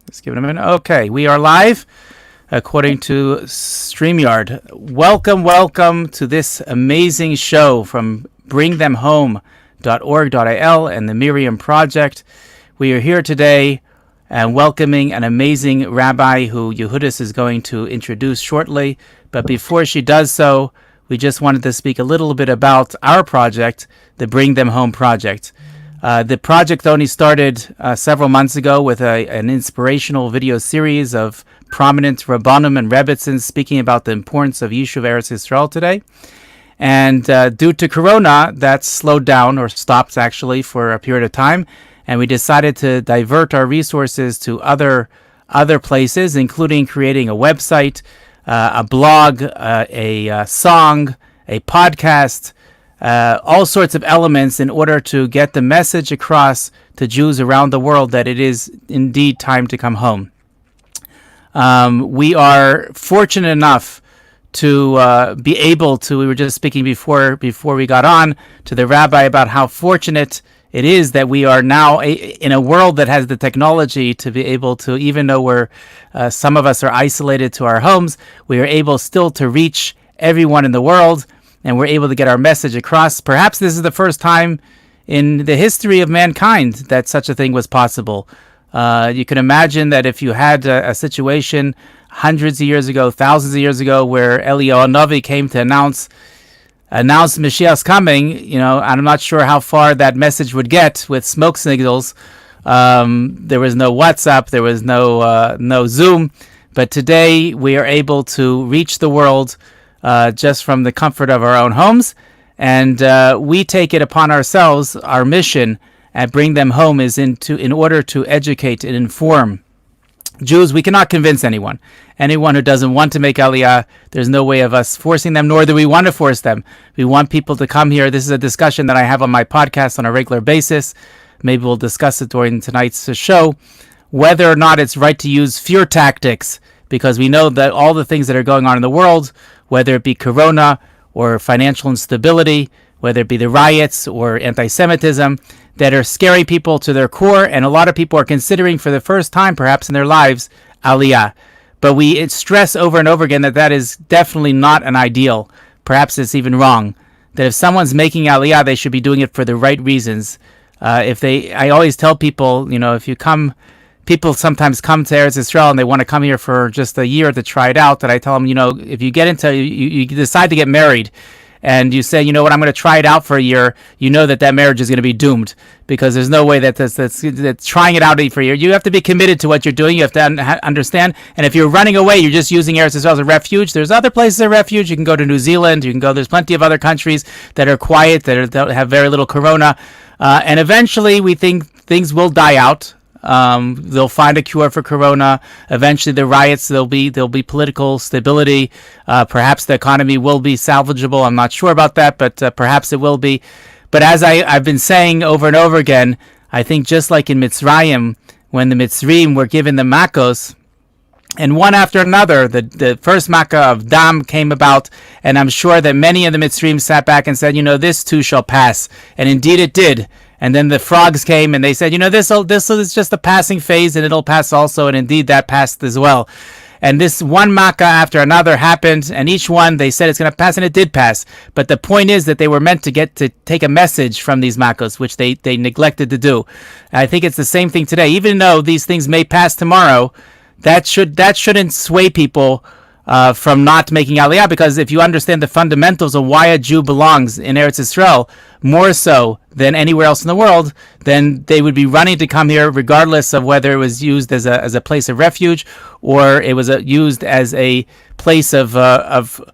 Let's give it a minute. Okay, we are live according to StreamYard. Welcome to this amazing show from bringthemhome.org.il and the Miriam Project. We are here today and welcoming an amazing rabbi who Yehudis is going to introduce shortly. But before she does so, we just wanted to speak a little bit about our project, the Bring Them Home Project. The project only started several months ago with an inspirational video series of prominent Rabbanim and Rebbitzins speaking about the importance of Yishuv Eretz Yisrael today. And due to Corona, that slowed down or stopped actually for a period of time. And we decided to divert our resources to other places, including creating a website, a blog, a song, a podcast, all sorts of elements in order to get the message across to Jews around the world that it is indeed time to come home. We are fortunate enough to be able to, we were just speaking before we got on to the rabbi about how fortunate it is that we are now in a world that has the technology to be able to, even though some of us are isolated to our homes, we are able still to reach everyone in the world, and we're able to get our message across. Perhaps this is the first time in the history of mankind that such a thing was possible. You can imagine that if you had a situation hundreds of years ago, thousands of years ago, where Aliyah Navi came to announce Mashiach's coming, I'm not sure how far that message would get with smoke signals. There was no WhatsApp, there was no Zoom, but today we are able to reach the world just from the comfort of our own homes, and we take it upon ourselves. Our mission at Bring Them Home is in order to educate and inform Jews. We cannot convince anyone who doesn't want to make Aliyah. There's no way of us forcing them, nor do we want to force them. We want people to come here. This is a discussion that I have on my podcast on a regular basis. Maybe we'll discuss it during tonight's show, whether or not it's right to use fear tactics, because we know that all the things that are going on in the world, whether it be Corona or financial instability, whether it be the riots or anti-Semitism, that are scaring people to their core, and a lot of people are considering for the first time, perhaps in their lives, Aliyah. But we stress over and over again that is definitely not an ideal. Perhaps it's even wrong. That if someone's making Aliyah, they should be doing it for the right reasons. I always tell people, people sometimes come to Eretz Yisrael and they want to come here for just a year to try it out. And I tell them, if you get into, you decide to get married, and you say, I'm going to try it out for a year, that marriage is going to be doomed, because there's no way that's trying it out for a year. You have to be committed to what you're doing. You have to understand. And if you're running away, you're just using Eretz Yisrael as a refuge. There's other places of refuge. You can go to New Zealand. There's plenty of other countries that are quiet, that have very little Corona. And eventually we think things will die out. They'll find a cure for Corona. Eventually, the riots, there'll be political stability. Perhaps the economy will be salvageable. I'm not sure about that, but perhaps it will be. But as I've been saying over and over again, I think just like in Mitzrayim, when the Mitzrim were given the Makos, and one after another, the first Makkah of Dam came about, and I'm sure that many of the Mitzrim sat back and said, this too shall pass. And indeed it did. And then the frogs came and they said, this is just a passing phase, and it'll pass also. And indeed that passed as well. And this one Makkah after another happened, and each one they said it's going to pass, and it did pass. But the point is that they were meant to take a message from these Makkahs, which they neglected to do. And I think it's the same thing today. Even though these things may pass tomorrow, that shouldn't sway people from not making Aliyah, because if you understand the fundamentals of why a Jew belongs in Eretz Yisrael more so than anywhere else in the world, then they would be running to come here regardless of whether it was used as a place of refuge or it was used as a place of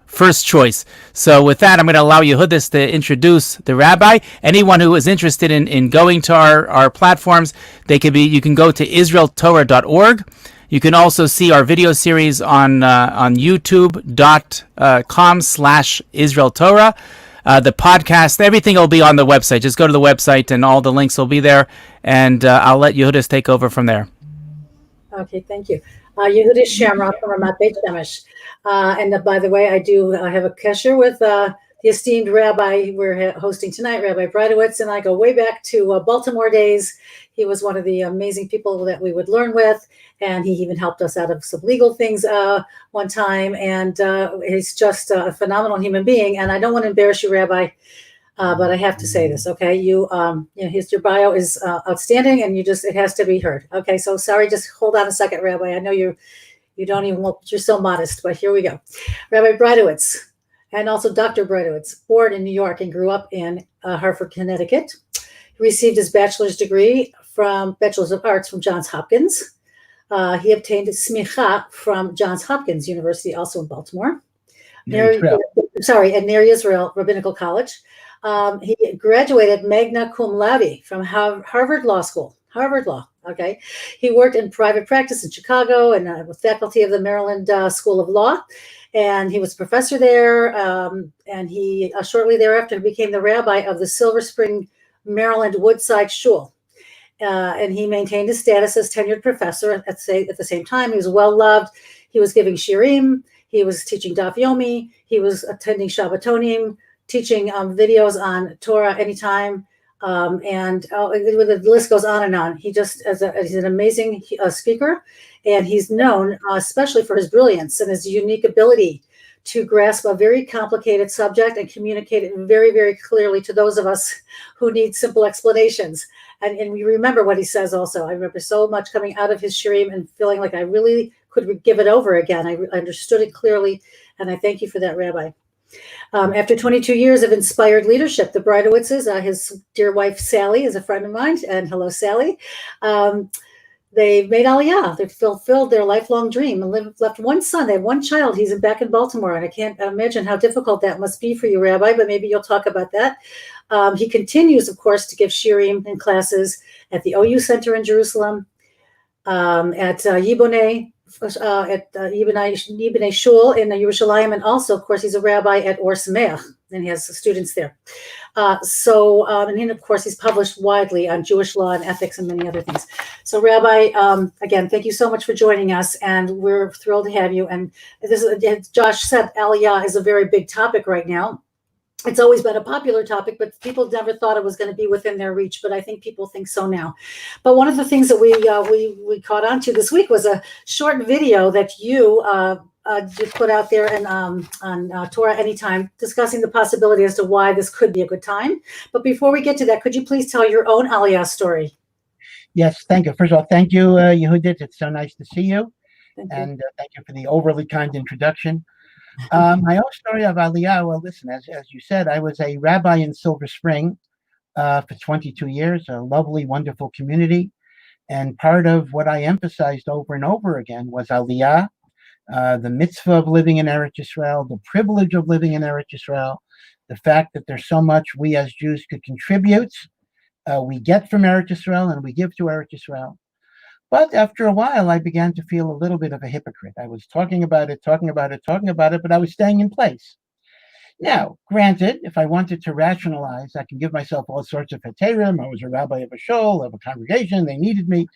first choice. So with that, I'm going to allow Yehudis to introduce the rabbi. Anyone who is interested in going to our platforms, you can go to israeltorah.org. You can also see our video series on youtube.com/IsraelTorah. The podcast, everything will be on the website. Just go to the website and all the links will be there. And I'll let Yehudis take over from there. Okay, thank you. Yehudis Shamrock from Ramat Beit Shemesh. And by the way, I have a kesher with the the esteemed rabbi we're hosting tonight, Rabbi Breitowitz, and I go way back to Baltimore days. He was one of the amazing people that we would learn with, and he even helped us out of some legal things one time. And he's just a phenomenal human being. And I don't want to embarrass you, Rabbi, but I have to say this, okay? Your bio is outstanding, and it has to be heard. Okay, so sorry, just hold on a second, Rabbi. I know you don't even, you're so modest, but here we go. Rabbi Breitowitz, and also Dr. Breitowitz, born in New York and grew up in Hartford, Connecticut. He received his bachelor's degree Bachelor's of Arts from Johns Hopkins. He obtained a smicha from Johns Hopkins University, also in Baltimore. At Ner Yisrael Rabbinical College. He graduated magna cum laude from Harvard Law School. Harvard Law. Okay. He worked in private practice in Chicago and with faculty of the Maryland School of Law. And he was a professor there. And he shortly thereafter became the rabbi of the Silver Spring, Maryland Woodside Shul. And he maintained his status as tenured professor at the same time. He was well loved. He was giving shirim. He was teaching daf yomi. He was attending Shabbatonim, teaching videos on Torah anytime. And the list goes on and on. He's an amazing speaker, and he's known especially for his brilliance and his unique ability to grasp a very complicated subject and communicate it very, very clearly to those of us who need simple explanations. And we remember what he says also. I remember so much coming out of his shirim and feeling like I really could give it over again. I understood it clearly, and I thank you for that, Rabbi. After 22 years of inspired leadership, the Breitowitzes, his dear wife Sally is a friend of mine, and hello, Sally. They made Aliyah. They fulfilled their lifelong dream and left one son. They have one child. He's back in Baltimore, and I can't imagine how difficult that must be for you, Rabbi, but maybe you'll talk about that. He continues, of course, to give shirim and classes at the OU Center in Jerusalem, at Yibonei Shul in Yerushalayim, and also, of course, he's a rabbi at Or Sameach, and he has students there. And then, of course, he's published widely on Jewish law and ethics and many other things. So, Rabbi, again, thank you so much for joining us, and we're thrilled to have you. And this, as Josh said, Aliyah is a very big topic right now. It's always been a popular topic, but people never thought it was going to be within their reach. But I think people think so now. But one of the things that we caught on to this week was a short video that you put out there on Torah Anytime, discussing the possibility as to why this could be a good time. But before we get to that, could you please tell your own Aliyah story? Yes, thank you. First of all, thank you, Yehudit. It's so nice to see you. And thank you for the overly kind introduction. My own story of Aliyah, well, listen, as you said, I was a rabbi in Silver Spring for 22 years, a lovely, wonderful community. And part of what I emphasized over and over again was Aliyah, the mitzvah of living in Eretz Yisrael, the privilege of living in Eretz Yisrael, the fact that there's so much we as Jews could contribute, we get from Eretz Yisrael and we give to Eretz Yisrael. But after a while, I began to feel a little bit of a hypocrite. I was talking about it, but I was staying in place. Now, granted, if I wanted to rationalize, I can give myself all sorts of heterim. I was a rabbi of a shul, of a congregation. They needed me.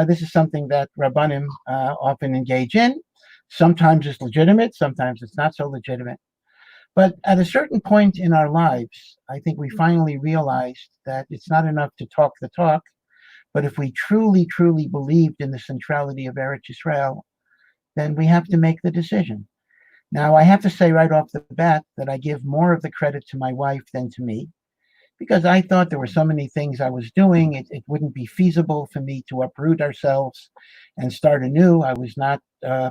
This is something that Rabbanim often engage in. Sometimes it's legitimate. Sometimes it's not so legitimate. But at a certain point in our lives, I think we finally realized that it's not enough to talk the talk. But if we truly, truly believed in the centrality of Eretz Yisrael, then we have to make the decision. Now, I have to say right off the bat that I give more of the credit to my wife than to me, because I thought there were so many things I was doing, it wouldn't be feasible for me to uproot ourselves and start anew. I was not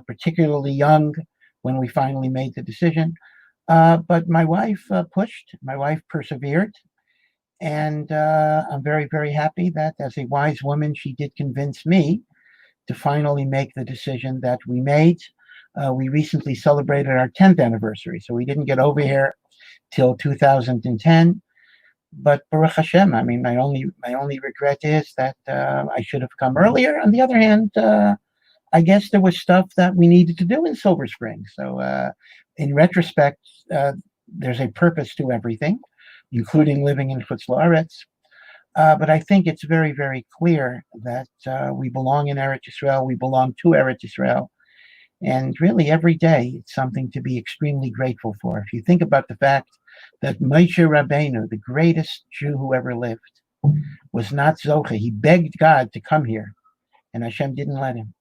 particularly young when we finally made the decision. But my wife pushed, my wife persevered. And I'm very, very happy that as a wise woman, she did convince me to finally make the decision that we made. We recently celebrated our 10th anniversary, so we didn't get over here till 2010. But Baruch Hashem, I mean, my only regret is that I should have come earlier. On the other hand, I guess there was stuff that we needed to do in Silver Spring. So in retrospect, there's a purpose to everything, including living in Chutz La'aretz. But I think it's very, very clear that we belong in Eretz Yisrael. We belong to Eretz Yisrael. And really every day, it's something to be extremely grateful for. If you think about the fact that Moshe Rabbeinu, the greatest Jew who ever lived, was not Zocha. He begged God to come here, and Hashem didn't let him.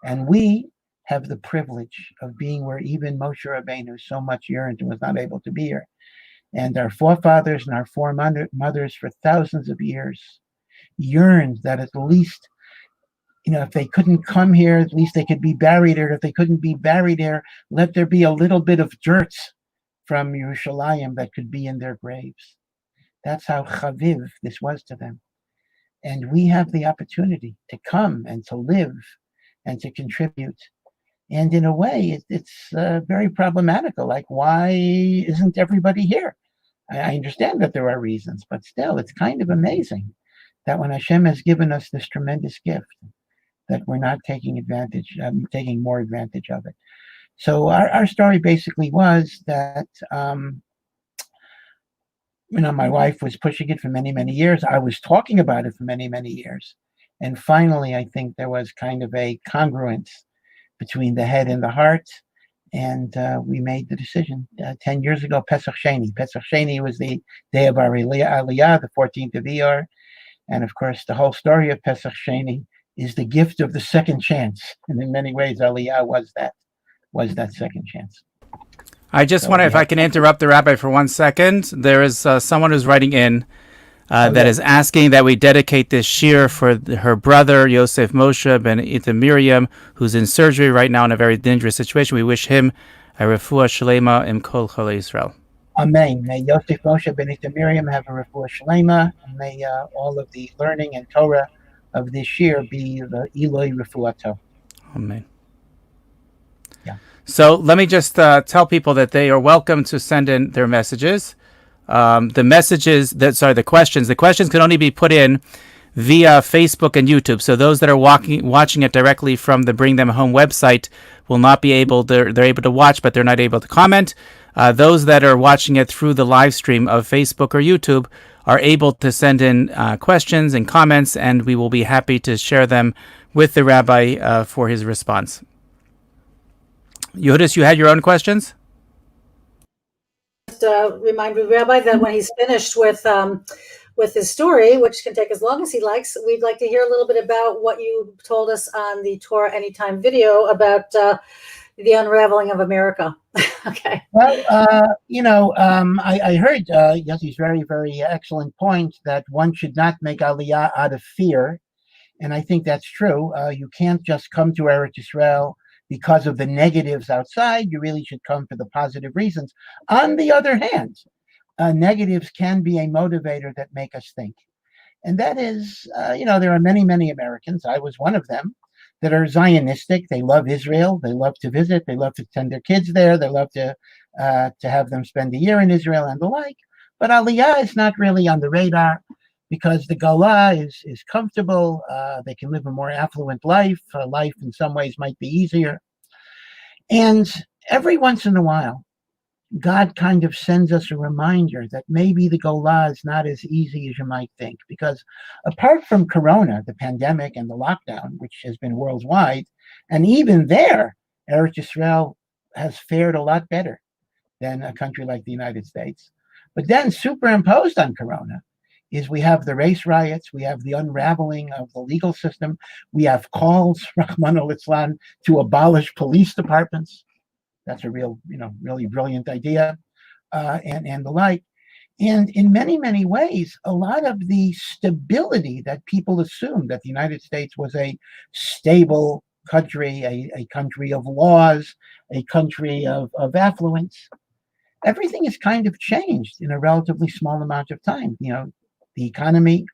And we have the privilege of being where even Moshe Rabbeinu so much yearned and was not able to be here. And our forefathers and our foremothers for thousands of years yearned that at least, if they couldn't come here, at least they could be buried here. If they couldn't be buried here, let there be a little bit of dirt from Yerushalayim that could be in their graves. That's how chaviv this was to them. And we have the opportunity to come and to live and to contribute. And in a way, it's very problematical. Like, why isn't everybody here? I understand that there are reasons, but still, it's kind of amazing that when Hashem has given us this tremendous gift, that we're not taking more advantage of it. So our story basically was that, my wife was pushing it for many, many years. I was talking about it for many, many years. And finally, I think there was kind of a congruence between the head and the heart. And we made the decision 10 years ago, Pesach Sheni. Pesach Sheni was the day of our Aliyah, the 14th of Iyar. And of course, the whole story of Pesach Sheni is the gift of the second chance. And in many ways, Aliyah was that second chance. I just want to, if I can interrupt the rabbi for 1 second. There is someone who's writing in that is asking that we dedicate this shir for her brother, Yosef Moshe ben Ita Miriam, who's in surgery right now in a very dangerous situation. We wish him a refuah shlema im kol cholei Yisrael. Amen. May Yosef Moshe ben Ita Miriam have a refuah shlema, and may all of the learning and Torah of this year be the Eloi refuato. Amen. Yeah. So let me just tell people that they are welcome to send in their messages. The questions can only be put in via Facebook and YouTube. So those that are watching it directly from the Bring Them Home website will not be able, they're able to watch, but they're not able to comment. Those that are watching it through the live stream of Facebook or YouTube are able to send in questions and comments, and we will be happy to share them with the rabbi for his response. Yehudis, you had your own questions? Just remind the rabbi that when he's finished with his story, which can take as long as he likes, we'd like to hear a little bit about what you told us on the Torah Anytime video about the unraveling of America. Okay. Well, I heard Yossi's very, very excellent point that one should not make Aliyah out of fear. And I think that's true. You can't just come to Eretz Yisrael because of the negatives outside. You really should come for the positive reasons. On the other hand, negatives can be a motivator that make us think. And that is, there are many, many Americans, I was one of them, that are Zionistic. They love Israel. They love to visit. They love to send their kids there. They love to have them spend a year in Israel and the like. But Aliyah is not really on the radar because the Geula is comfortable. They can live a more affluent life. Life in some ways might be easier. And every once in a while, God kind of sends us a reminder that maybe the Geula is not as easy as you might think. Because apart from Corona, the pandemic and the lockdown, which has been worldwide, and even there, Eretz Yisrael has fared a lot better than a country like the United States. But then superimposed on Corona is we have the race riots, we have the unraveling of the legal system, we have calls, Rahman al-Islam, to abolish police departments. That's a really brilliant idea, and the like. And in many, many ways, a lot of the stability that people assumed that the United States was a stable country, a country of laws, a country of affluence, everything has kind of changed in a relatively small amount of time. The economy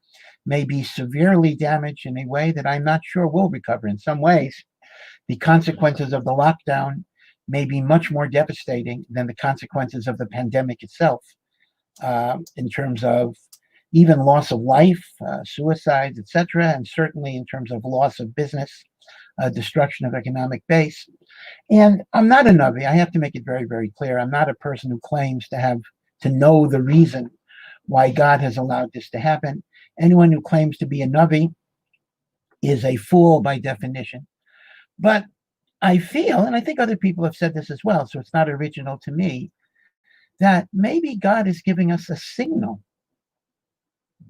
may be severely damaged in a way that I'm not sure will recover. In some ways, the consequences of the lockdown may be much more devastating than the consequences of the pandemic itself, in terms of even loss of life, suicides, etc., and certainly in terms of loss of business, destruction of economic base. And I'm not a Navi. I have to make it very, very clear. I'm not a person who claims to know the reason why God has allowed this to happen. Anyone who claims to be a Navi is a fool by definition. But I feel, and I think other people have said this as well, so it's not original to me, that maybe God is giving us a signal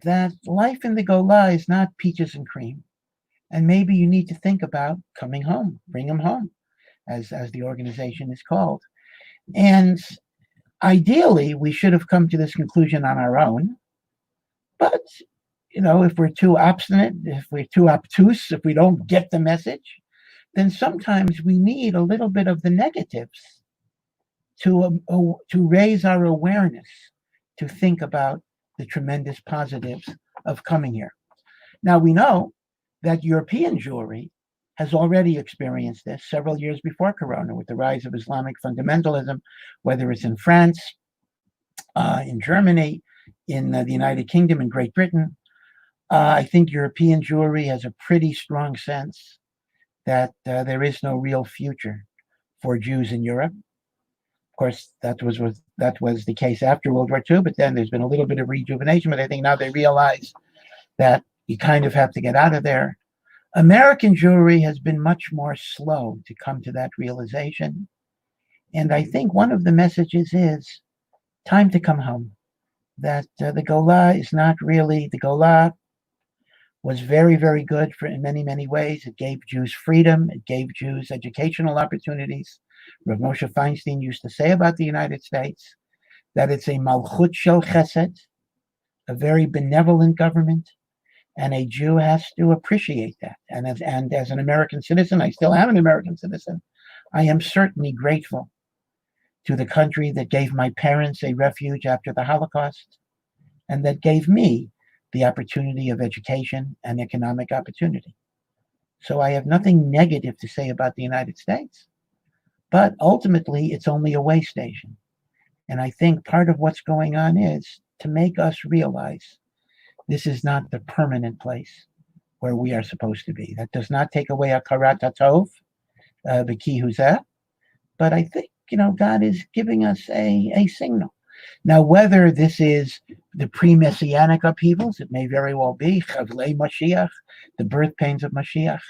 that life in the Geula is not peaches and cream. And maybe you need to think about coming home, bring them home, as the organization is called. And ideally, we should have come to this conclusion on our own. But, if we're too obstinate, if we're too obtuse, if we don't get the message, then sometimes we need a little bit of the negatives to raise our awareness, to think about the tremendous positives of coming here. Now, we know that European Jewry has already experienced this several years before Corona with the rise of Islamic fundamentalism, whether it's in France, in Germany, in the United Kingdom, and Great Britain. I think European Jewry has a pretty strong sense that there is no real future for Jews in Europe. Of course, that was the case after World War II, but then there's been a little bit of rejuvenation, but I think now they realize that you kind of have to get out of there. American Jewry has been much more slow to come to that realization. And I think one of the messages is time to come home, that the Geula is not really, the Geula was very, very good in many, many ways. It gave Jews freedom. It gave Jews educational opportunities. Rav Moshe Feinstein used to say about the United States that it's a malchut shel chesed, a very benevolent government, and a Jew has to appreciate that. And as an American citizen, I still am an American citizen, I am certainly grateful to the country that gave my parents a refuge after the Holocaust and that gave me the opportunity of education and economic opportunity. So I have nothing negative to say about the United States, but ultimately it's only a way station. And I think part of what's going on is to make us realize this is not the permanent place where we are supposed to be. That does not take away hakarat hatov, the key huzeh, but I think, God is giving us a signal. Now, whether this is the pre-Messianic upheavals, it may very well be Chavlei Mashiach, the birth pains of Mashiach,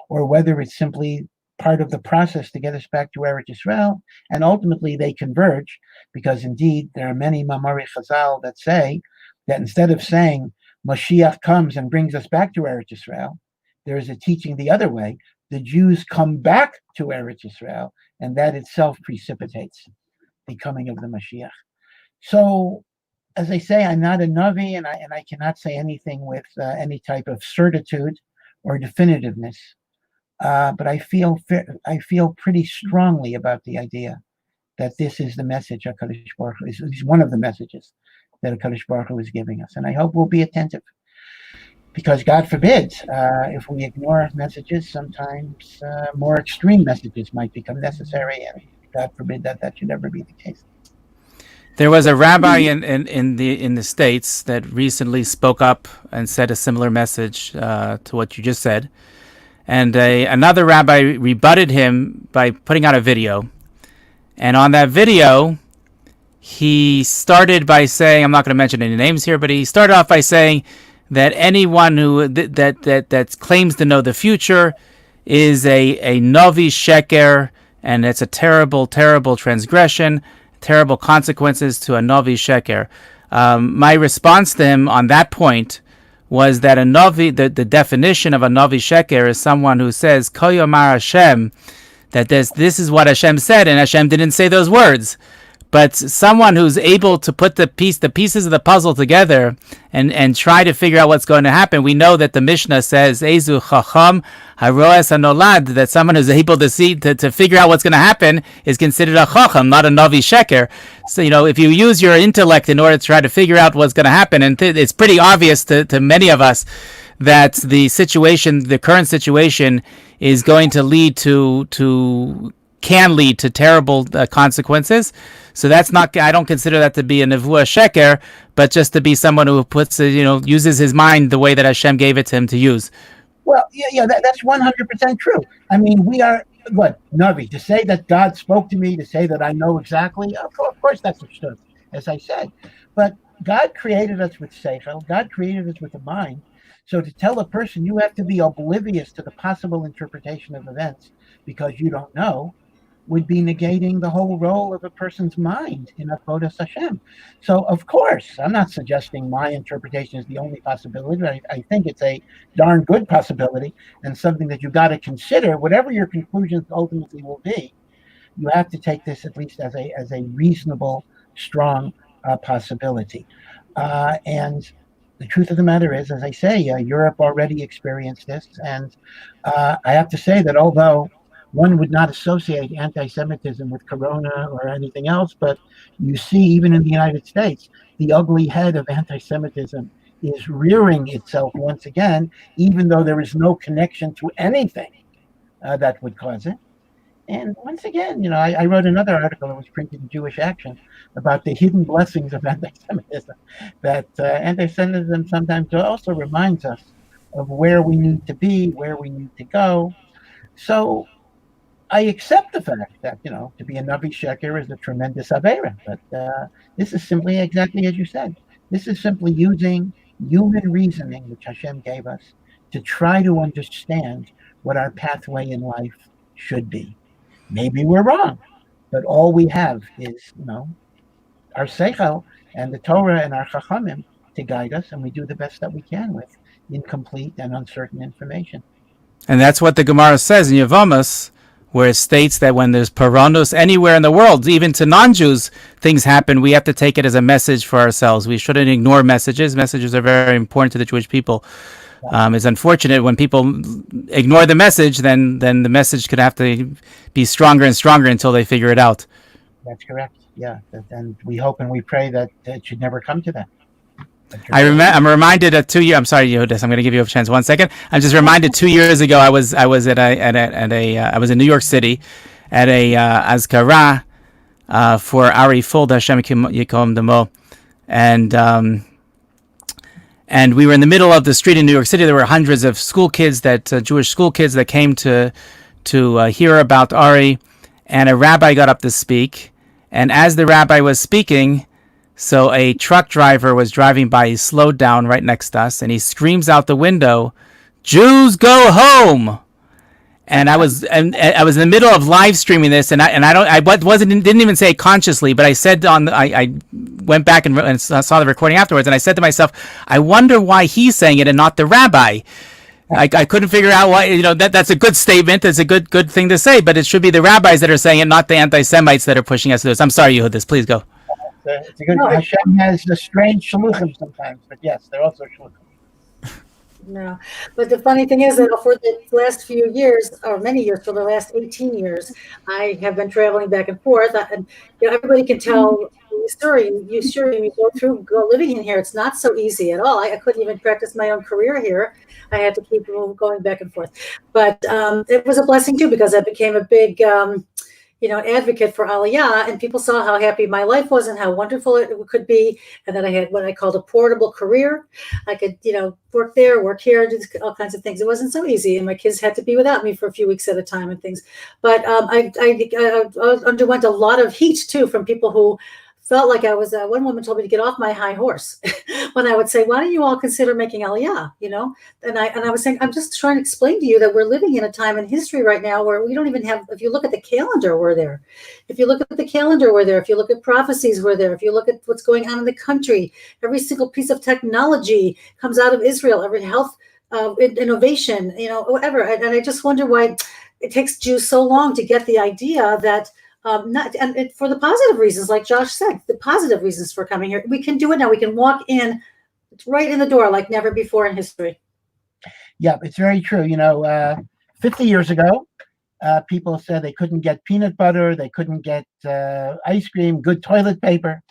or whether it's simply part of the process to get us back to Eretz Yisrael, and ultimately they converge, because indeed there are many Mamari Chazal that say that instead of saying Mashiach comes and brings us back to Eretz Yisrael, there is a teaching the other way. The Jews come back to Eretz Yisrael, and that itself precipitates the coming of the Mashiach. So, as I say, I'm not a Navi, and I cannot say anything with any type of certitude or definitiveness. But I feel pretty strongly about the idea that this is the message HaKadosh Baruch Hu is one of the messages that HaKadosh Baruch Hu is giving us, and I hope we'll be attentive. Because God forbid, if we ignore messages, sometimes more extreme messages might become necessary, and God forbid that should ever be the case. There was a rabbi in the States that recently spoke up and said a similar message to what you just said, and another rabbi rebutted him by putting out a video, and on that video, he started by saying, I'm not going to mention any names here, but he started off by saying that anyone who that claims to know the future is a novi sheker, and it's a terrible, terrible transgression, terrible consequences to a novi sheker. My response to him on that point was that a novi, the definition of a novi sheker is someone who says Kol Yomar Hashem, that this is what Hashem said, and Hashem didn't say those words. But someone who's able to put the pieces of the puzzle together and try to figure out what's going to happen. We know that the Mishnah says, Ezu Chacham Haroes Hanolad, that someone who's able to see to figure out what's going to happen is considered a Chacham, not a Navi Sheker. So, if you use your intellect in order to try to figure out what's going to happen, and it's pretty obvious to many of us that the current situation is going to can lead to terrible consequences. So that's not, I don't consider that to be a nevuah sheker, but just to be someone who uses his mind the way that Hashem gave it to him to use. Well, that's 100% true. I mean, we are, Navi, to say that God spoke to me, to say that I know exactly, of course that's understood, as I said. But God created us with seichel, God created us with a mind. So to tell a person you have to be oblivious to the possible interpretation of events because you don't know, would be negating the whole role of a person's mind in Avodas Hashem. So, of course, I'm not suggesting my interpretation is the only possibility, but I think it's a darn good possibility and something that you got to consider. Whatever your conclusions ultimately will be, you have to take this at least as a reasonable, strong possibility. And the truth of the matter is, as I say, Europe already experienced this. And I have to say that although one would not associate anti-Semitism with Corona or anything else, but you see, even in the United States, the ugly head of anti-Semitism is rearing itself once again, even though there is no connection to anything that would cause it. And once again, I wrote another article that was printed in Jewish Action about the hidden blessings of anti-Semitism, that anti-Semitism sometimes also reminds us of where we need to be, where we need to go. So I accept the fact that, to be a Navi Sheker is a tremendous Avera, but this is simply exactly as you said. This is simply using human reasoning, which Hashem gave us, to try to understand what our pathway in life should be. Maybe we're wrong, but all we have is, our Seichel and the Torah and our Chachamim to guide us, and we do the best that we can with incomplete and uncertain information. And that's what the Gemara says in Yevamos, where it states that when there's paranos anywhere in the world, even to non-Jews, things happen. We have to take it as a message for ourselves. We shouldn't ignore messages. Messages are very important to the Jewish people. It's unfortunate when people ignore the message, then the message could have to be stronger and stronger until they figure it out. That's correct. Yeah. And we hope and we pray that it should never come to that. I'm reminded of 2 years. I'm sorry, Yehudis. I'm going to give you a chance. 1 second. I'm just reminded 2 years ago. I was in New York City at a Azkara for Ari Fuld Hashem Yikom Demo, and we were in the middle of the street in New York City. There were hundreds of school kids Jewish school kids that came to hear about Ari, and a rabbi got up to speak. And as the rabbi was speaking, so a truck driver was driving by. He slowed down right next to us, and he screams out the window, "Jews go home!" And I was in the middle of live streaming this, and I didn't even say it consciously, but I said I went back and saw the recording afterwards, and I said to myself, I wonder why he's saying it and not the rabbi. I couldn't figure out why. That's a good statement. It's a good thing to say, but it should be the rabbis that are saying it, not the anti-Semites that are pushing us to this. I'm sorry, Yehudis. Please go. It's a good. Hashem has the strange shluchim sometimes, but yes, they're also shluchim. No, but the funny thing is that for the last few years, or many years, for the last 18 years, I have been traveling back and forth. And everybody can tell the story. You go living in here. It's not so easy at all. I couldn't even practice my own career here. I had to keep going back and forth. But it was a blessing too, because I became a big advocate for Aliyah, and people saw how happy my life was and how wonderful it could be, and that I had what I called a portable career. I could, work there, work here, do all kinds of things. It wasn't so easy, and my kids had to be without me for a few weeks at a time and things. But I underwent a lot of heat too from people who felt like I was. One woman told me to get off my high horse when I would say, "Why don't you all consider making Aliyah?" And I was saying, I'm just trying to explain to you that we're living in a time in history right now where we don't even have. If you look at the calendar, we're there. If you look at the calendar, we're there. If you look at prophecies, we're there. If you look at what's going on in the country, every single piece of technology comes out of Israel. Every health innovation, whatever. And I just wonder why it takes Jews so long to get the idea that. For the positive reasons, like Josh said, the positive reasons for coming here. We can do it now. We can walk in right in the door like never before in history. Yeah, it's very true. 50 years ago, people said they couldn't get peanut butter, they couldn't get ice cream, good toilet paper.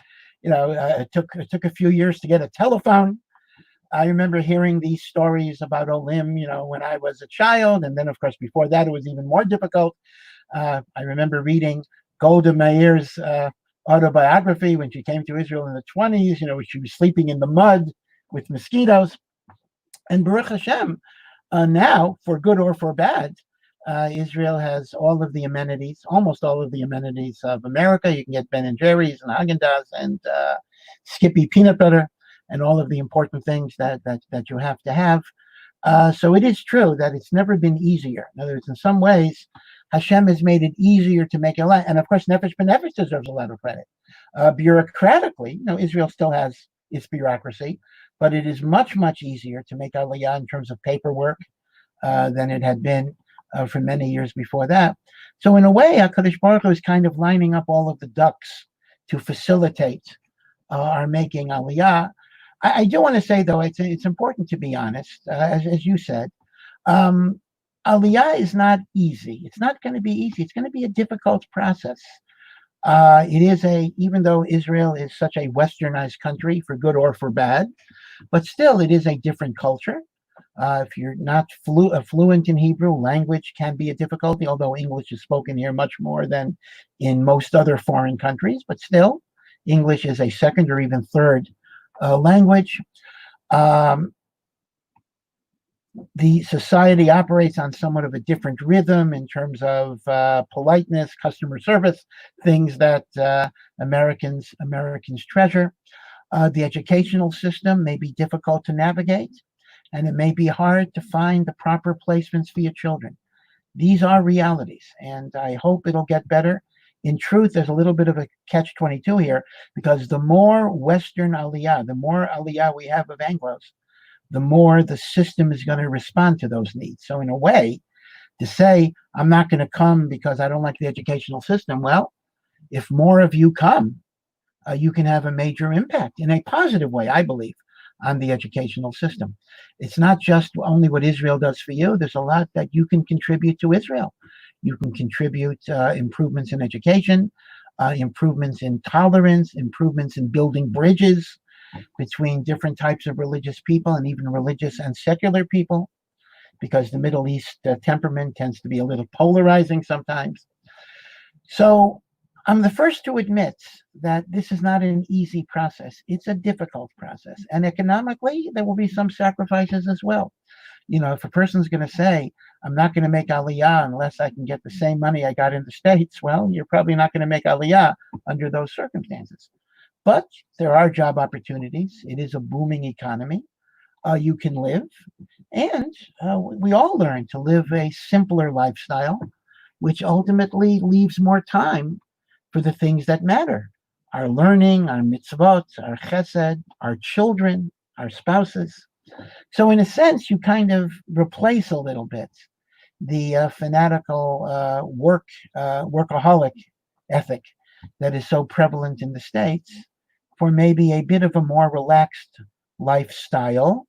It took a few years to get a telephone. I remember hearing these stories about Olim, when I was a child. And then, of course, before that, it was even more difficult. I remember reading Golda Meir's autobiography when she came to Israel in the 20s, she was sleeping in the mud with mosquitoes. And Baruch Hashem, now, for good or for bad, Israel has all of the amenities, almost all of the amenities of America. You can get Ben & Jerry's and Haagen-Dazs and Skippy peanut butter and all of the important things that you have to have. So it is true that it's never been easier. In other words, in some ways, Hashem has made it easier to make Aliyah. And of course, Nefesh B'Nefesh deserves a lot of credit. Bureaucratically, Israel still has its bureaucracy, but it is much, much easier to make Aliyah in terms of paperwork than it had been for many years before that. So in a way, HaKadosh Baruch Hu is kind of lining up all of the ducks to facilitate our making Aliyah. I do want to say, though, it's important to be honest, as you said. Aliyah is not easy. It's not going to be easy. It's going to be a difficult process. It is even though Israel is such a westernized country, for good or for bad, but still it is a different culture. If you're not fluent in Hebrew, language can be a difficulty, although English is spoken here much more than in most other foreign countries, but still, English is a second or even third language. The society operates on somewhat of a different rhythm in terms of politeness, customer service, things that Americans treasure. The educational system may be difficult to navigate, and it may be hard to find the proper placements for your children. These are realities, and I hope it'll get better. In truth, there's a little bit of a catch-22 here, because the more Western Aliyah, the more Aliyah we have of Anglos, the more the system is going to respond to those needs. So in a way, to say, I'm not going to come because I don't like the educational system, well, if more of you come, you can have a major impact in a positive way, I believe, on the educational system. It's not just only what Israel does for you. There's a lot that you can contribute to Israel. You can contribute improvements in education, improvements in tolerance, improvements in building bridges between different types of religious people and even religious and secular people, because the Middle East temperament tends to be a little polarizing sometimes. So I'm the first to admit that this is not an easy process. It's a difficult process. And economically, there will be some sacrifices as well. If a person's going to say, I'm not going to make Aliyah unless I can get the same money I got in the States, well, you're probably not going to make Aliyah under those circumstances. But there are job opportunities. It is a booming economy. You can live. And we all learn to live a simpler lifestyle, which ultimately leaves more time for the things that matter. Our learning, our mitzvot, our chesed, our children, our spouses. So in a sense, you kind of replace a little bit the fanatical workaholic ethic that is so prevalent in the States for maybe a bit of a more relaxed lifestyle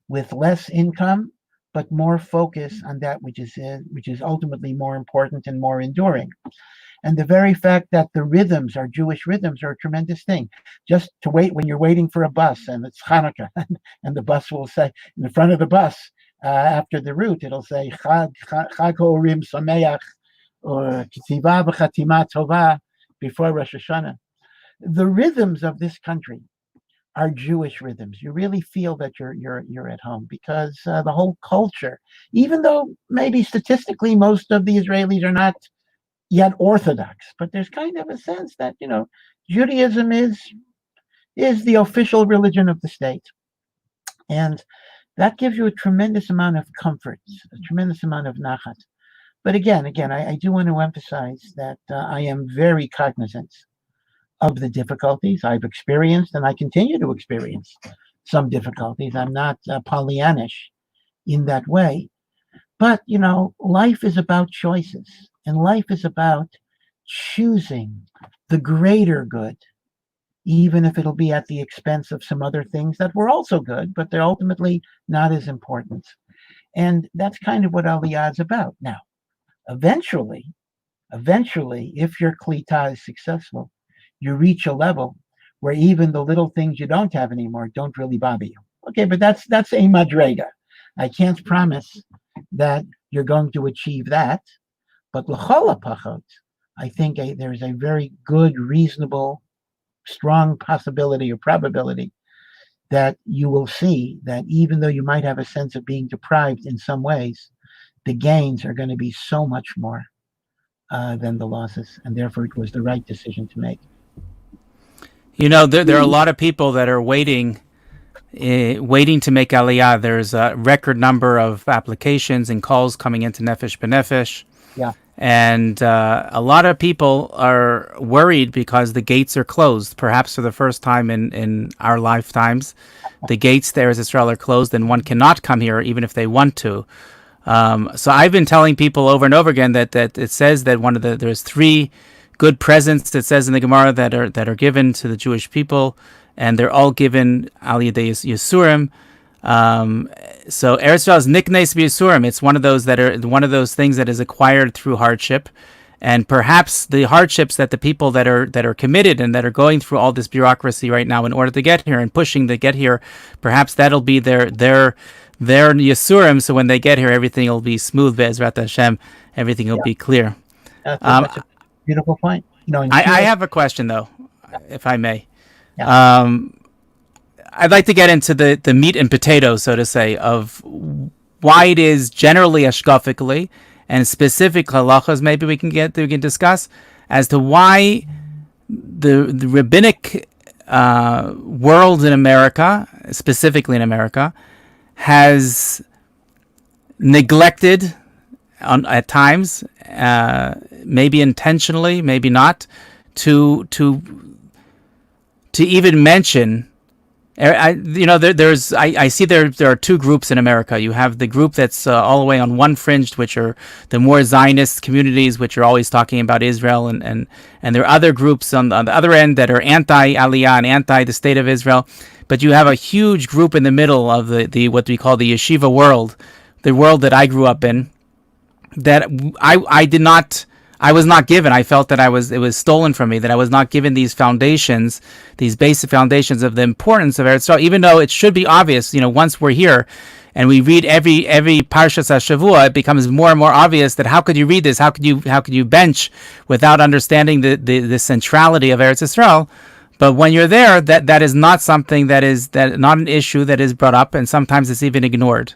with less income, but more focus on that which is ultimately more important and more enduring. And the very fact that the rhythms, our Jewish rhythms, are a tremendous thing. Just to wait when you're waiting for a bus and it's Hanukkah, and the bus will say, in the front of the bus, after the route, it'll say, Chag Horim Sameach, or K'tiva V'Chatima Tova, before Rosh Hashanah. The rhythms of this country are Jewish rhythms. You really feel that you're at home, because the whole culture, even though maybe statistically most of the Israelis are not yet Orthodox, but there's kind of a sense that Judaism is the official religion of the state, and that gives you a tremendous amount of comfort, a tremendous amount of nachat. But again, I do want to emphasize that I am very cognizant of the difficulties I've experienced, and I continue to experience some difficulties. I'm not Pollyannish in that way, but life is about choices. And life is about choosing the greater good, even if it'll be at the expense of some other things that were also good, but they're ultimately not as important. And that's kind of what Aliyah is about. Now, eventually, if your klita is successful, you reach a level where even the little things you don't have anymore don't really bother you. Okay, but that's a madrega. I can't promise that you're going to achieve that. But l'chol hapachot, I think there is a very good, reasonable, strong possibility or probability that you will see that even though you might have a sense of being deprived in some ways, the gains are going to be so much more than the losses, and therefore it was the right decision to make. There are a lot of people that are waiting to make Aliyah. There's a record number of applications and calls coming into Nefesh B'Nefesh. Yeah. And a lot of people are worried because the gates are closed, perhaps for the first time in our lifetimes. The gates to Eretz Yisrael are closed, and one cannot come here even if they want to. So I've been telling people over and over again that it says that there's three good presents, it says in the Gemara, that are given to the Jewish people, and they're all given Aliyah Yisurim. So Eretz Yisrael is niknes b'Yisurim. It's one of those things that is acquired through hardship, and perhaps the hardships that the people that are committed and that are going through all this bureaucracy right now in order to get here and pushing to get here, perhaps that'll be their Yisurim. So when they get here, everything will be smooth. Be'ezrat Hashem, everything will be clear. That's a beautiful point. I have a question though, if I may. Yeah. I'd like to get into the meat and potatoes, so to say, of why it is generally hashkafically and specific halachas. Maybe we can discuss as to why the rabbinic world in America, specifically in America, has neglected at times, maybe intentionally, maybe not, to even mention. I see there are two groups in America. You have the group that's all the way on one fringe, which are the more Zionist communities, which are always talking about Israel, and there are other groups on the other end that are anti-Aliyah and anti the state of Israel. But you have a huge group in the middle of the what we call the yeshiva world, the world that I grew up in, that I was not given. I felt that it was stolen from me, that I was not given these foundations, these basic foundations of the importance of Eretz Yisrael, even though it should be obvious, once we're here and we read every Parshas HaShavua, it becomes more and more obvious that how could you read this? How could you bench without understanding the centrality of Eretz Yisrael? But when you're there, that is not something that not an issue that is brought up, and sometimes it's even ignored.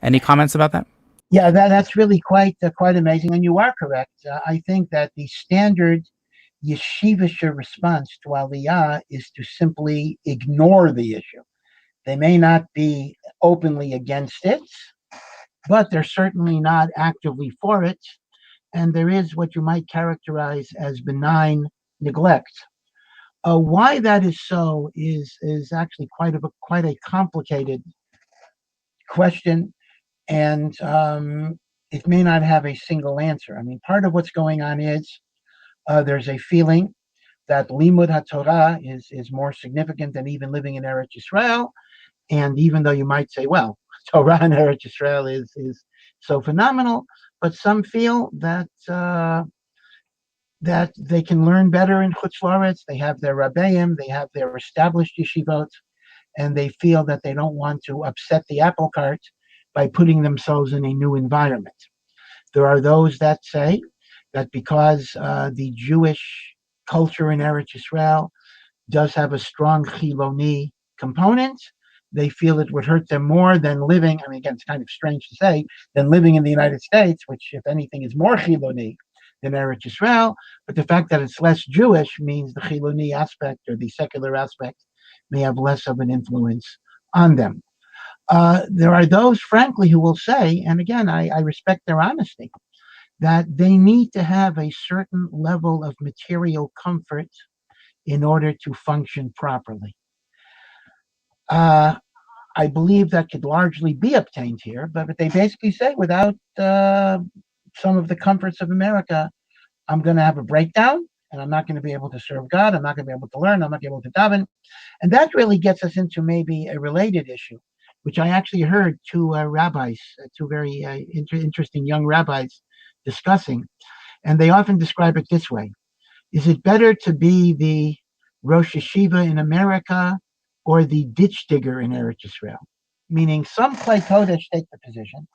Any comments about that? Yeah, that's really quite amazing, and you are correct. I think that the standard yeshivish response to Aliyah is to simply ignore the issue. They may not be openly against it, but they're certainly not actively for it, and there is what you might characterize as benign neglect. Why that is so is actually quite a complicated question. And it may not have a single answer. I mean, part of what's going on is there's a feeling that limud haTorah is more significant than even living in Eretz Yisrael. And even though you might say, well, Torah in Eretz Yisrael is so phenomenal, but some feel that they can learn better in Chutz La'aretz. They have their rabbeim, they have their established yeshivot, and they feel that they don't want to upset the apple cart by putting themselves in a new environment. There are those that say that because the Jewish culture in Eretz Yisrael does have a strong Chiloni component, they feel it would hurt them more than living, I mean, again, it's kind of strange to say, than living in the United States, which, if anything, is more Chiloni than Eretz Yisrael. But the fact that it's less Jewish means the Chiloni aspect or the secular aspect may have less of an influence on them. There are those, frankly, who will say, and again, I respect their honesty, that they need to have a certain level of material comfort in order to function properly. I believe that could largely be obtained here, but they basically say, without some of the comforts of America, I'm going to have a breakdown, and I'm not going to be able to serve God, I'm not going to be able to learn, I'm not going to be able to daven. And that really gets us into maybe a related issue, which I actually heard two rabbis, two very interesting young rabbis discussing. And they often describe it this way. Is it better to be the Rosh Yeshiva in America or the ditch digger in Eretz Yisrael? Meaning some Klei Kodesh take the position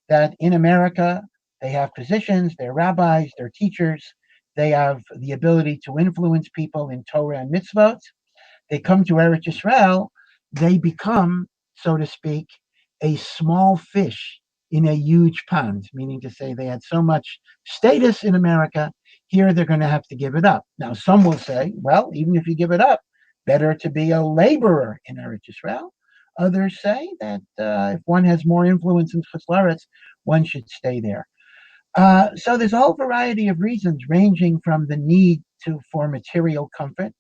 that in America, they have positions, they're rabbis, they're teachers, they have the ability to influence people in Torah and mitzvot. They come to Eretz Yisrael, they become, so to speak, a small fish in a huge pond, meaning to say they had so much status in America, here they're going to have to give it up. Now, some will say, well, even if you give it up, better to be a laborer in Eretz Yisrael. Others say that if one has more influence in Chutz La'aretz, one should stay there. So there's a whole variety of reasons, ranging from the need for material comfort,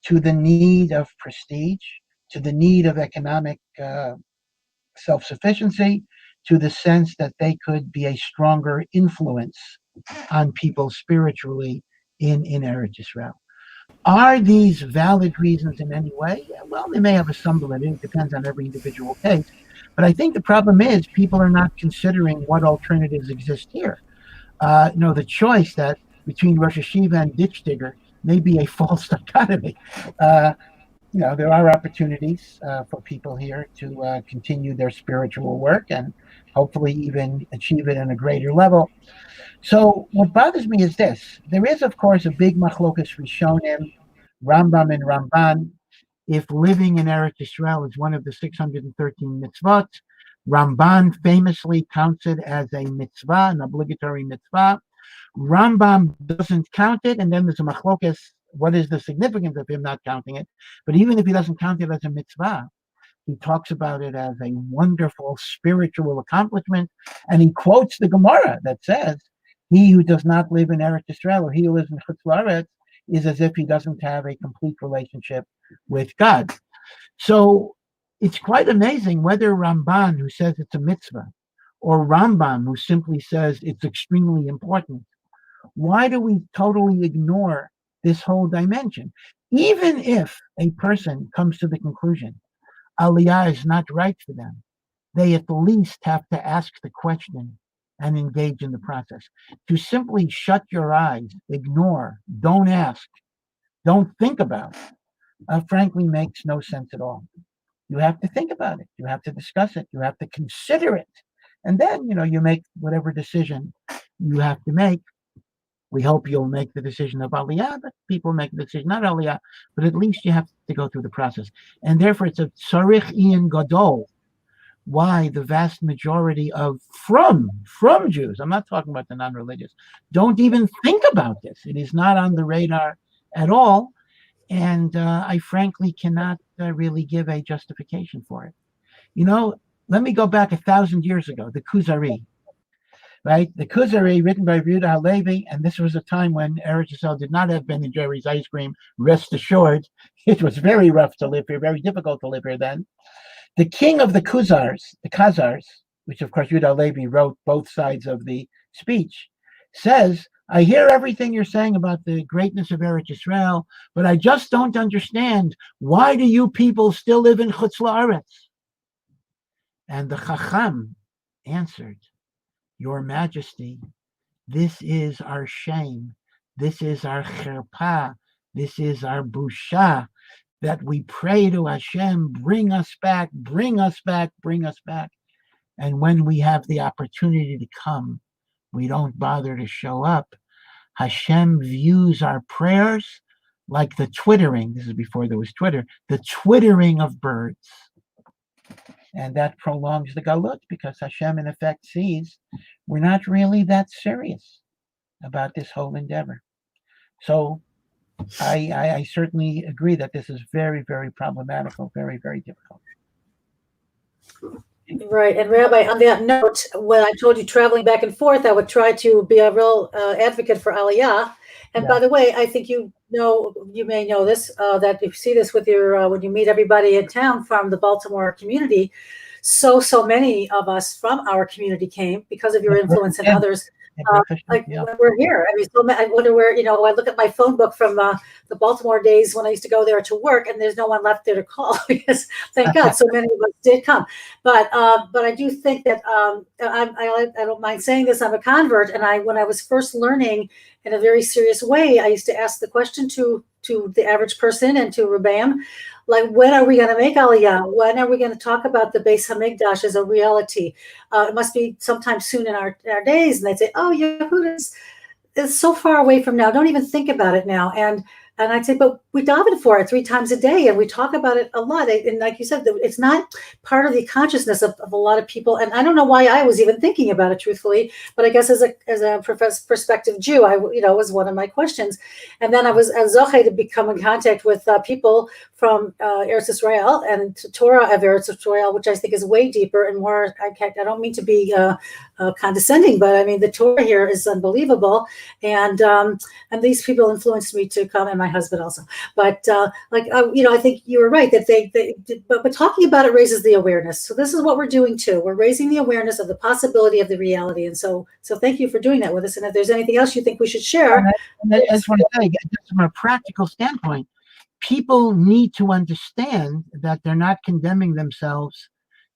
to the need of prestige, to the need of economic self-sufficiency, to the sense that they could be a stronger influence on people spiritually in Eretz Yisrael. Are these valid reasons in any way? Well, they may have a some validity. It depends on every individual case. But I think the problem is people are not considering what alternatives exist here. The choice that between Rosh Hashiva and ditch digger may be a false dichotomy. There are opportunities for people here to continue their spiritual work and hopefully even achieve it in a greater level. So what bothers me is this. There is, of course, a big machlokas Rishonim, Rambam and Ramban. If living in Eretz Yisrael is one of the 613 mitzvot, Ramban famously counts it as a mitzvah, an obligatory mitzvah. Rambam doesn't count it, and then there's a machlokas. What is the significance of him not counting it? But even if he doesn't count it as a mitzvah, he talks about it as a wonderful spiritual accomplishment, and he quotes the Gemara that says, "He who does not live in Eretz Yisrael, or he who lives in Chutz La'aretz, is as if he doesn't have a complete relationship with God." So it's quite amazing whether Ramban, who says it's a mitzvah, or Rambam, who simply says it's extremely important, why do we totally ignore this whole dimension? Even if a person comes to the conclusion Aliyah is not right for them, they at least have to ask the question and engage in the process. To simply shut your eyes, ignore, don't ask, don't think about it, frankly makes no sense at all. You have to think about it. You have to discuss it. You have to consider it. And then, you make whatever decision you have to make. We hope you'll make the decision of Aliyah, but people make the decision not Aliyah, but at least you have to go through the process. And therefore, it's a tzarich ian gadol. Why the vast majority of from Jews, I'm not talking about the non-religious, don't even think about this. It is not on the radar at all. And I frankly cannot really give a justification for it. Let me go back 1,000 years ago, the Kuzari. Right, the Kuzari, written by Rabbi Halevi, and this was a time when Eretz Yisrael did not have Ben and Jerry's ice cream. Rest assured, it was very rough to live here, very difficult to live here then. The king of the Khazars, which of course Yehuda Halevi wrote both sides of the speech, says, "I hear everything you're saying about the greatness of Eretz Yisrael, but I just don't understand, why do you people still live in Chutz La'aretz?" And the Chacham answered, "Your Majesty, this is our shame. This is our cherpa. This is our busha, that we pray to Hashem, bring us back, bring us back, bring us back. And when we have the opportunity to come, we don't bother to show up. Hashem views our prayers like the twittering," this is before there was Twitter, "the twittering of birds." And that prolongs the galut, because Hashem, in effect, sees we're not really that serious about this whole endeavor. So I certainly agree that this is very, very problematical, very, very difficult. Right. And Rabbi, on that note, when I told you traveling back and forth, I would try to be a real advocate for Aliyah. And by the way, I think you may know this, that you see this with your when you meet everybody in town from the Baltimore community. So many of us from our community came because of your influence and others. When we're here, I mean, I wonder where, I look at my phone book from the Baltimore days when I used to go there to work, and there's no one left there to call, because thank God so many of us did come. But I do think that I don't mind saying this. I'm a convert, and when I was first learning in a very serious way, I used to ask the question to the average person and to Rebbeim, like, when are we going to make Aliyah? When are we going to talk about the Beis Hamikdash as a reality? It must be sometime soon in our days. And they'd say, "Oh, Yehuda is so far away from now. Don't even think about it now." And And I'd say, but we daven for it 3 times a day, and we talk about it a lot. And like you said, it's not part of the consciousness of a lot of people. And I don't know why I was even thinking about it, truthfully. But I guess as a prospective Jew, was one of my questions. And then I was zoche to become in contact with people from Eretz Yisrael and Torah of Eretz Yisrael, which I think is way deeper and more. I don't mean to be condescending, but I mean the Torah here is unbelievable, and these people influenced me to come, and my husband also. But I think you were right that but talking about it raises the awareness. So this is what we're doing too. We're raising the awareness of the possibility of the reality, and so thank you for doing that with us. And if there's anything else you think we should share, I just want to say, just from a practical standpoint, people need to understand that they're not condemning themselves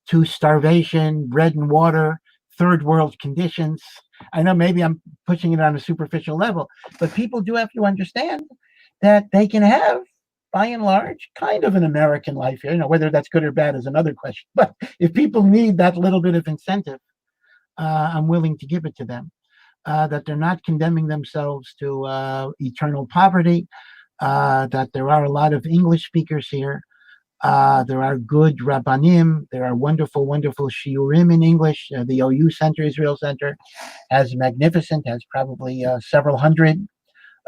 to starvation, bread and water, third world conditions. I know maybe I'm pushing it on a superficial level, but people do have to understand that they can have, by and large, kind of an American life here. Whether that's good or bad is another question. But if people need that little bit of incentive, I'm willing to give it to them. That they're not condemning themselves to eternal poverty, that there are a lot of English speakers here. There are good Rabbanim. There are wonderful, wonderful shiurim in English. The OU Center, Israel Center, has probably several hundred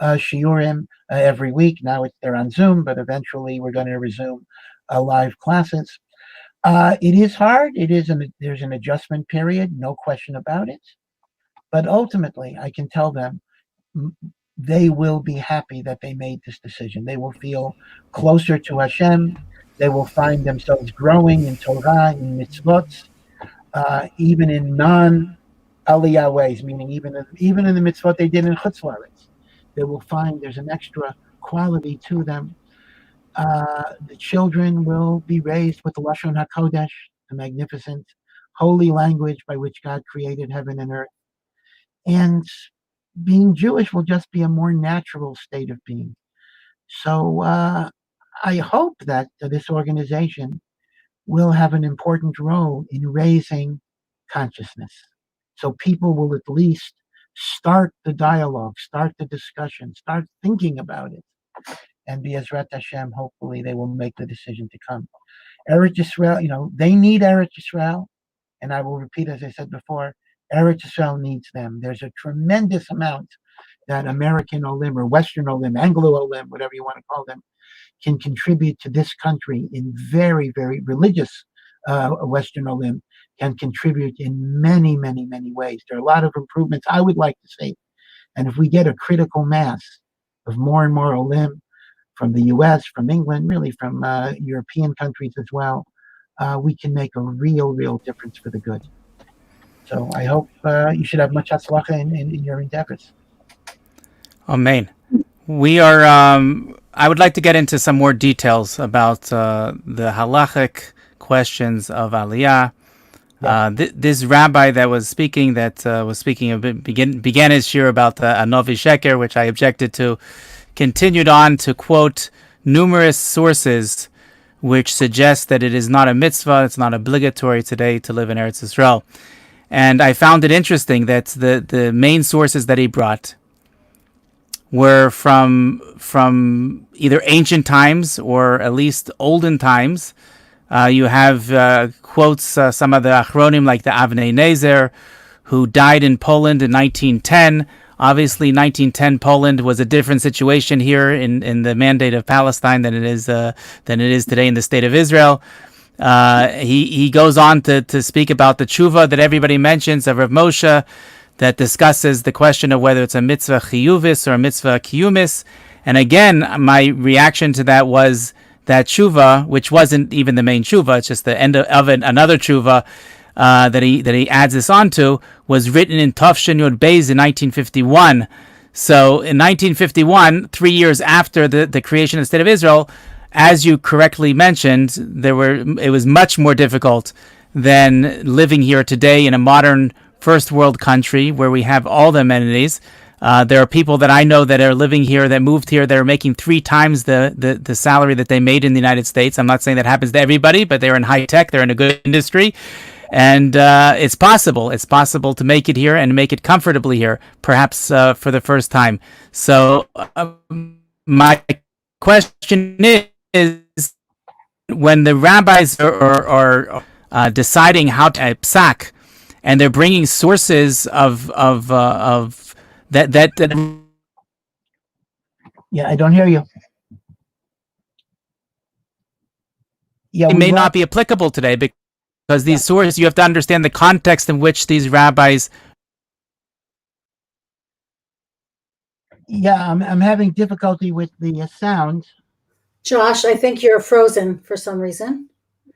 shiurim every week. Now they're on Zoom, but eventually we're going to resume live classes. It is hard. There's an adjustment period, no question about it. But ultimately, I can tell them they will be happy that they made this decision. They will feel closer to Hashem. They will find themselves growing in Torah, in mitzvot, even in non-Aliyah ways, meaning even in the mitzvot they did in Chutz La'aretz. They will find there's an extra quality to them. The children will be raised with the Lashon HaKodesh, the magnificent holy language by which God created heaven and earth. And being Jewish will just be a more natural state of being. So I hope that this organization will have an important role in raising consciousness. So people will at least start the dialogue, start the discussion, start thinking about it. And Be'ezrat Hashem, hopefully they will make the decision to come. Eretz Yisrael, they need Eretz Yisrael. And I will repeat, as I said before, Eretz Yisrael needs them. There's a tremendous amount that American Olim or Western Olim, Anglo Olim, whatever you want to call them, can contribute to this country in very, very religious Western Olim, can contribute in many, many, many ways. There are a lot of improvements I would like to see. And if we get a critical mass of more and more Olim from the US, from England, really from European countries as well, we can make a real, real difference for the good. So I hope you should have much hatzlacha in your endeavors. Amen. We are. I would like to get into some more details about the Halakhic questions of Aliyah. Yeah. This rabbi that was speaking, began his shir about a Novi Sheker, which I objected to, continued on to quote numerous sources which suggest that it is not a mitzvah, it's not obligatory today to live in Eretz Yisrael. And I found it interesting that the main sources that he brought were from either ancient times or at least olden times. You have quotes some of the Achronim like the Avnei Nezer, who died in Poland in 1910. Obviously, 1910 Poland was a different situation here in the Mandate of Palestine than it is today in the State of Israel. He goes on to speak about the tshuva that everybody mentions of Rav Moshe, that discusses the question of whether it's a mitzvah chiyuvis or a mitzvah kiyumis. And again, my reaction to that was that tshuva, which wasn't even the main tshuva, it's just the end of it, another tshuva that he adds this onto, was written in Tafshin Yud Beis in 1951. So in 1951, 3 years after the creation of the State of Israel, as you correctly mentioned, it was much more difficult than living here today in a modern first world country where we have all the amenities. There are people that I know that are living here, that moved here, that are making 3 times the salary that they made in the United States. I'm not saying that happens to everybody, but they're in high tech, they're in a good industry. And it's possible. It's possible to make it here and make it comfortably here, perhaps for the first time. So my question is, when the rabbis are deciding how to psak, and they're bringing sources of that. Yeah, I don't hear you. Yeah, it may not be applicable today because these sources, you have to understand the context in which these rabbis. Yeah, I'm having difficulty with the sound. Josh, I think you're frozen for some reason.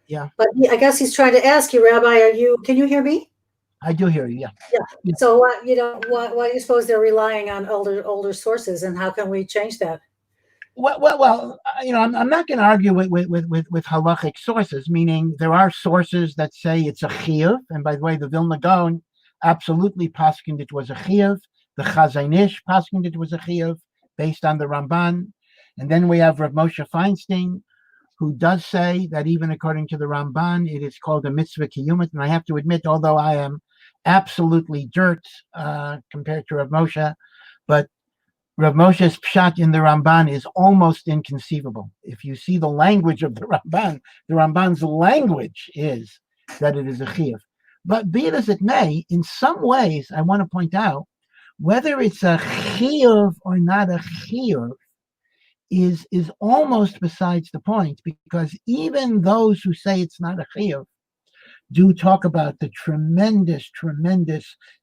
Yeah. But I guess he's trying to ask you, Rabbi, can you hear me? I do hear you, yeah. Yeah. So, why do you suppose they're relying on older sources, and how can we change that? Well, I'm not going to argue with Halakhic sources, meaning there are sources that say it's a chiyuv, and by the way, the Vilna Gaon absolutely paskined it was a chiyuv. The Chazon Ish paskined it was a chiyuv based on the Ramban, and then we have Rav Moshe Feinstein, who does say that even according to the Ramban, it is called a mitzvah kiyumit. And I have to admit, although I am absolutely dirt compared to Rav Moshe, but Rav Moshe's pshat in the Ramban is almost inconceivable. If you see the language of the Ramban's language is that it is a chiyuv. But be it as it may, in some ways, I want to point out, whether it's a chiyuv or not a chiyuv is almost besides the point, because even those who say it's not a chiyuv do talk about the tremendous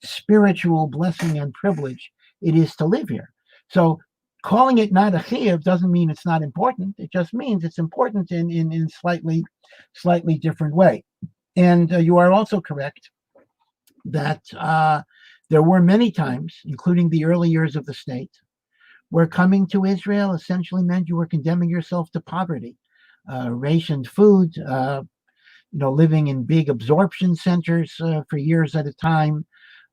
spiritual blessing and privilege it is to live here. So calling it not a chiyuv doesn't mean it's not important. It just means it's important in slightly different way. And you are also correct that there were many times, including the early years of the state, where coming to Israel essentially meant you were condemning yourself to poverty, rationed food, living in big absorption centers for years at a time,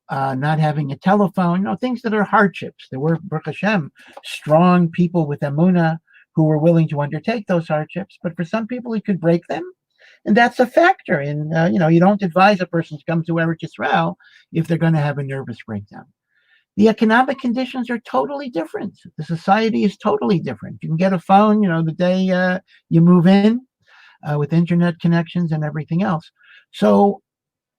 not having a telephone, things that are hardships. There were, Baruch Hashem, strong people with emunah who were willing to undertake those hardships, but for some people it could break them. And that's a factor in, you don't advise a person to come to Eretz Yisrael if they're going to have a nervous breakdown. The economic conditions are totally different. The society is totally different. You can get a phone, the day you move in with internet connections and everything else. So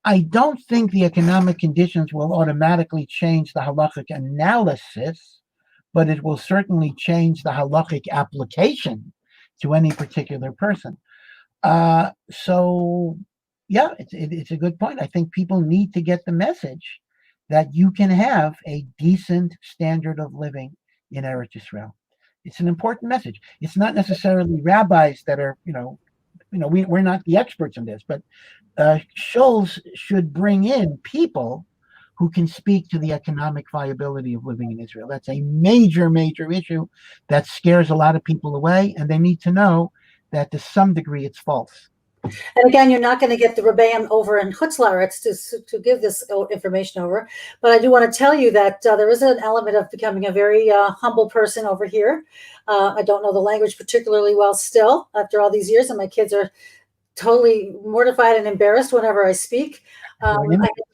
I don't think the economic conditions will automatically change the halakhic analysis, but it will certainly change the halakhic application to any particular person. So, yeah, it's a good point. I think people need to get the message that you can have a decent standard of living in Eretz Yisrael. It's an important message. It's not necessarily rabbis that are, we're not the experts in this, but shuls should bring in people who can speak to the economic viability of living in Israel. That's a major issue that scares a lot of people away, and they need to know that to some degree it's false. And again, you're not going to get the Rebbeim over in Chutz La'aretz to give this information over. But I do want to tell you that there is an element of becoming a very humble person over here. I don't know the language particularly well still after all these years, and my kids are totally mortified and embarrassed whenever I speak. I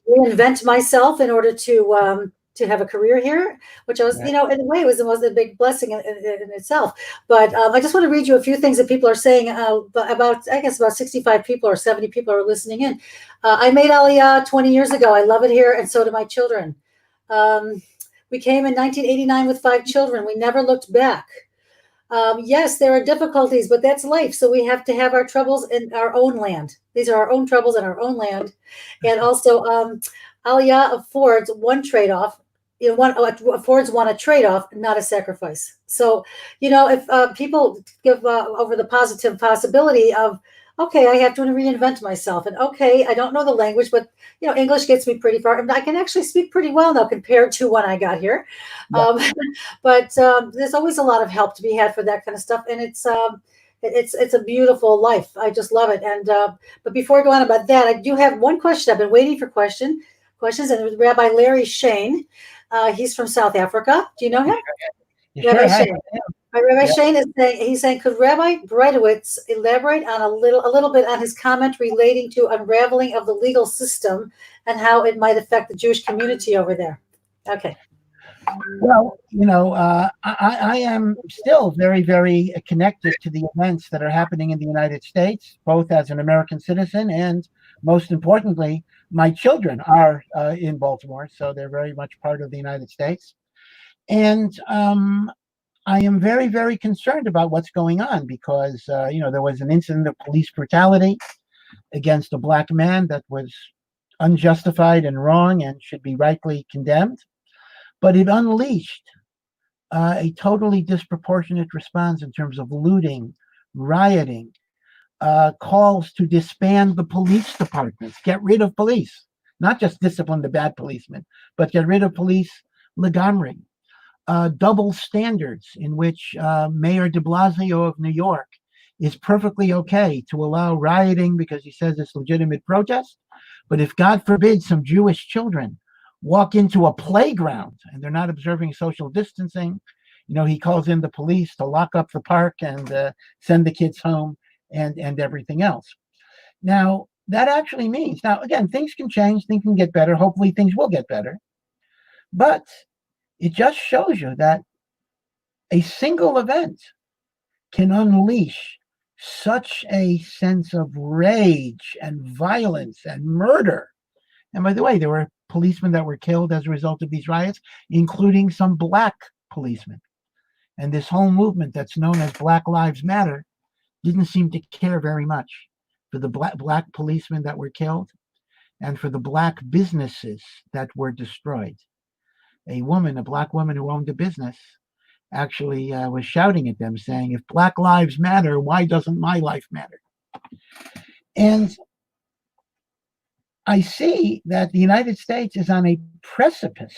reinvent myself in order to have a career here, which I was, in a way, it was a big blessing in itself. But I just want to read you a few things that people are saying about, I guess, about 65 people or 70 people are listening in. I made Aliyah 20 years ago. I love it here, and so do my children. We came in 1989 with 5 children. We never looked back. Yes, there are difficulties, but that's life. So we have to have our troubles in our own land. These are our own troubles in our own land. And also, Aliyah affords one trade-off. Affords one a trade-off, not a sacrifice. So, if people give over the positive possibility of, okay, I have to reinvent myself, and okay, I don't know the language, but English gets me pretty far. I can actually speak pretty well now compared to when I got here. Yeah. But there's always a lot of help to be had for that kind of stuff, and it's a beautiful life. I just love it. And but before I go on about that, I do have one question. I've been waiting for questions, and it was Rabbi Larry Shane. He's from South Africa. Do you know him? Rabbi Shane. Rabbi Shane is saying, could Rabbi Breitowitz elaborate on a little bit on his comment relating to unraveling of the legal system and how it might affect the Jewish community over there? Okay. Well, I am still very, very connected to the events that are happening in the United States, both as an American citizen and, most importantly, my children are in Baltimore, so they're very much part of the United States. And I am very, very concerned about what's going on because, there was an incident of police brutality against a black man that was unjustified and wrong and should be rightly condemned. But it unleashed a totally disproportionate response in terms of looting, rioting, calls to disband the police departments, get rid of police, not just discipline the bad policemen, but get rid of police legamri. Double standards in which Mayor de Blasio of New York is perfectly okay to allow rioting because he says it's legitimate protest. But if, God forbid, some Jewish children walk into a playground and they're not observing social distancing, he calls in the police to lock up the park and send the kids home and everything else. Now, that actually means, now, again, things can change, things can get better. Hopefully things will get better. But it just shows you that a single event can unleash such a sense of rage and violence and murder. And by the way, there were policemen that were killed as a result of these riots, including some black policemen. And this whole movement that's known as Black Lives Matter didn't seem to care very much for the black policemen that were killed and for the black businesses that were destroyed. A black woman who owned a business, actually was shouting at them saying, if Black lives matter, why doesn't my life matter? And I see that the United States is on a precipice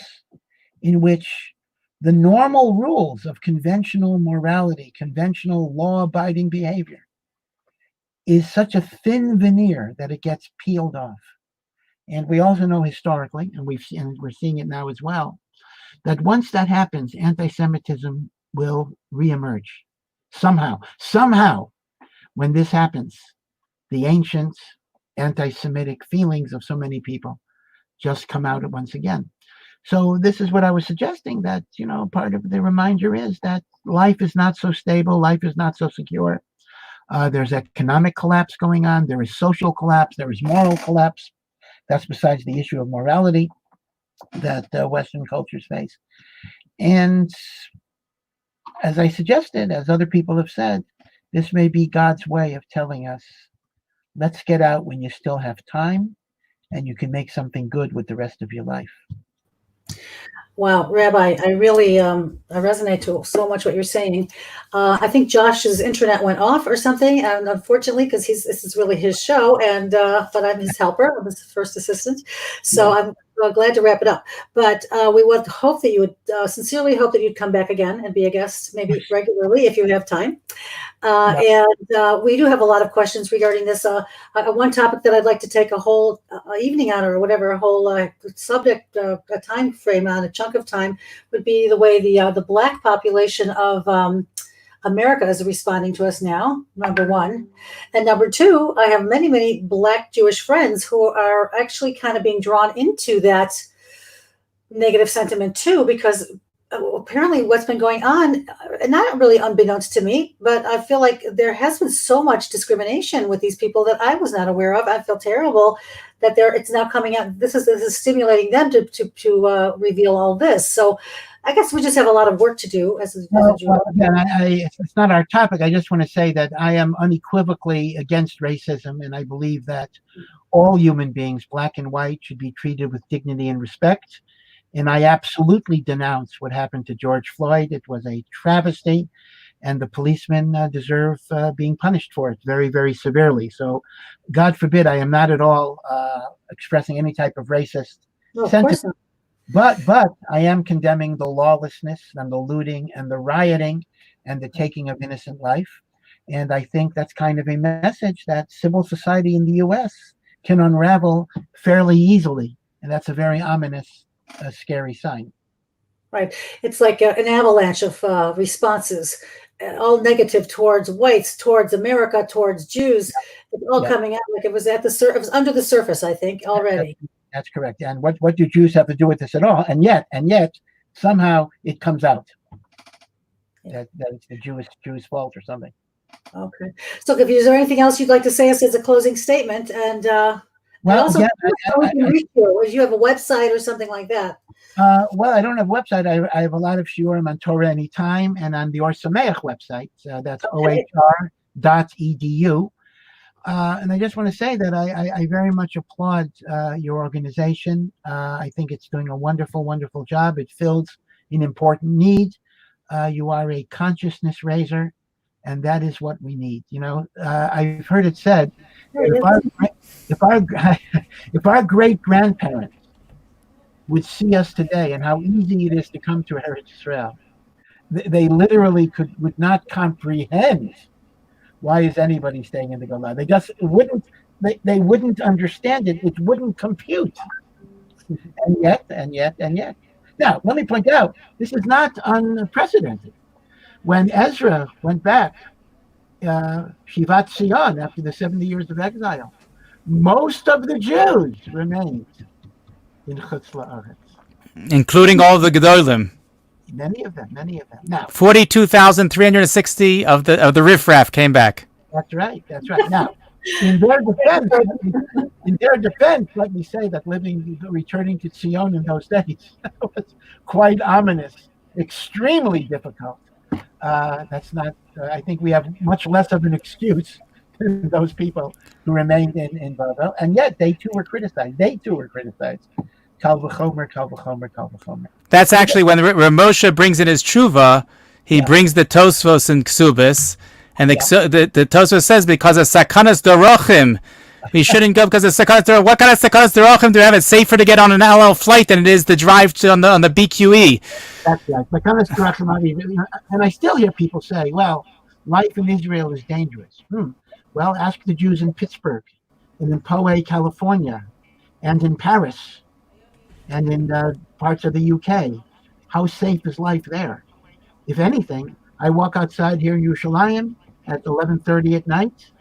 in which the normal rules of conventional morality, conventional law-abiding behavior is such a thin veneer that it gets peeled off. And we also know historically, and we're seeing it now as well, that once that happens, anti-Semitism will reemerge. Somehow, when this happens, the ancient anti-Semitic feelings of so many people just come out once again. So this is what I was suggesting, that, part of the reminder is that life is not so stable, life is not so secure. There's economic collapse going on, there is social collapse, there is moral collapse. That's besides the issue of morality that Western cultures face. And as I suggested, as other people have said, this may be God's way of telling us, let's get out when you still have time and you can make something good with the rest of your life. Wow, Rabbi, I really I resonate to so much what you're saying. I think Josh's internet went off or something, and unfortunately, because this is really his show, and but I'm his helper, I'm his first assistant, so I'm glad to wrap it up. But we would hope that you would sincerely hope that you'd come back again and be a guest, maybe regularly if you have time. And we do have a lot of questions regarding this. One topic that I'd like to take a whole evening on, or whatever, a whole subject, a time frame on, a chunk of time, would be the way the Black population of America is responding to us now, number one. And number two, I have many, many Black Jewish friends who are actually kind of being drawn into that negative sentiment too, because apparently what's been going on, not really unbeknownst to me, but I feel like there has been so much discrimination with these people that I was not aware of. I feel terrible that it's now coming out. This is stimulating them to reveal all this. So I guess we just have a lot of work to do as a Jew. Again, it's not our topic. I just want to say that I am unequivocally against racism, and I believe that all human beings, black and white, should be treated with dignity and respect. And I absolutely denounce what happened to George Floyd. It was a travesty, and the policemen deserve being punished for it very, very severely. So, God forbid, I am not at all expressing any type of racist sentiment. But I am condemning the lawlessness and the looting and the rioting and the taking of innocent life. And I think that's kind of a message that civil society in the U.S. can unravel fairly easily. And that's a very ominous, scary sign. Right. It's like an avalanche of responses, all negative towards whites, towards America, towards Jews. It's all coming out like it was it was under the surface, I think, already. That's correct. And what do Jews have to do with this at all? And yet, somehow it comes out that it's the Jewish fault or something. Okay. So, is there anything else you'd like to say as a closing statement? And well, also, again, we can reach you. If you have a website or something like that. Well, I don't have a website. I have a lot of shiurim on Torah Anytime and on the Or Sameach website. That's ohr.edu. And I just want to say that I very much applaud your organization. I think it's doing a wonderful, wonderful job. It fills an important need. You are a consciousness raiser, and that is what we need. I've heard it said that if our great grandparents would see us today and how easy it is to come to Eretz Yisrael, they literally would not comprehend why is anybody staying in the Geula. They just wouldn't. They wouldn't understand it. It wouldn't compute. And yet. Now, let me point out, this is not unprecedented. When Ezra went back, Shivat Sion, after the 70 years of exile, most of the Jews remained in Chutz La'aretz. Including all the Gedolim. Many of them. Now, 42,360 of the riffraff came back. That's right. Now, in their defense, let me say that returning to Zion in those days was quite ominous, extremely difficult. That's not. I think we have much less of an excuse than those people who remained in Babel, and yet they too were criticized. Kal v'chomer. That's actually when Moshe brings in his tshuva, he brings the Tosfos and Ksubis, and the Tosfos says because of sakanas dorochim, we shouldn't go because of sakanas dorochim. What kind of sakanas dorochim do we have? It's safer to get on an LL flight than it is to drive on the BQE. That's right. Sakanas dorochim, and I still hear people say, "Well, life in Israel is dangerous." Well, ask the Jews in Pittsburgh, and in Poway, California, and in Paris, and in parts of the UK. How safe is life there? If anything, I walk outside here in Yerushalayim at 11:30 at night.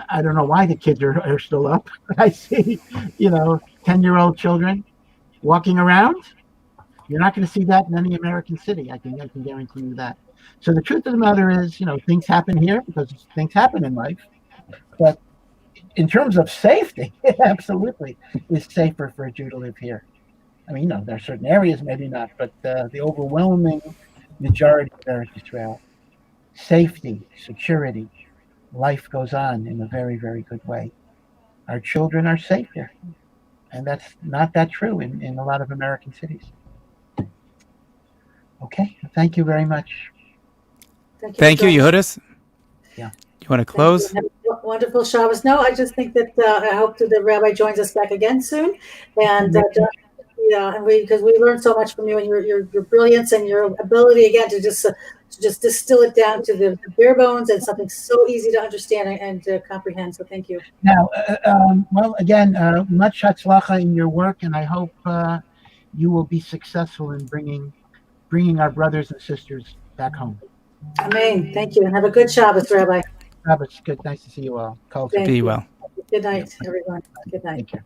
I don't know why the kids are still up. I see, 10-year-old children walking around. You're not going to see that in any American city. I can guarantee you that. So the truth of the matter is, things happen here because things happen in life. But in terms of safety, it absolutely is safer for a Jew to live here. I mean, there are certain areas, maybe not, but the overwhelming majority of Eretz Yisrael, safety, security, life goes on in a very, very good way. Our children are safe here, and that's not that true in a lot of American cities. Okay, thank you very much. Thank you, Yehudis. Yeah. You want to close? Wonderful Shabbos. No, I just think that I hope that the Rabbi joins us back again soon, and because we learned so much from you and your brilliance and your ability again to just distill it down to the bare bones and something so easy to understand and to comprehend. So thank you. Now, well, again, much hatzlacha in your work, and I hope you will be successful in bringing our brothers and sisters back home. Amen. Thank you, and have a good Shabbos, Rabbi. Shabbos, good. Nice to see you all. Be well. Good night, everyone. Good night. Take care.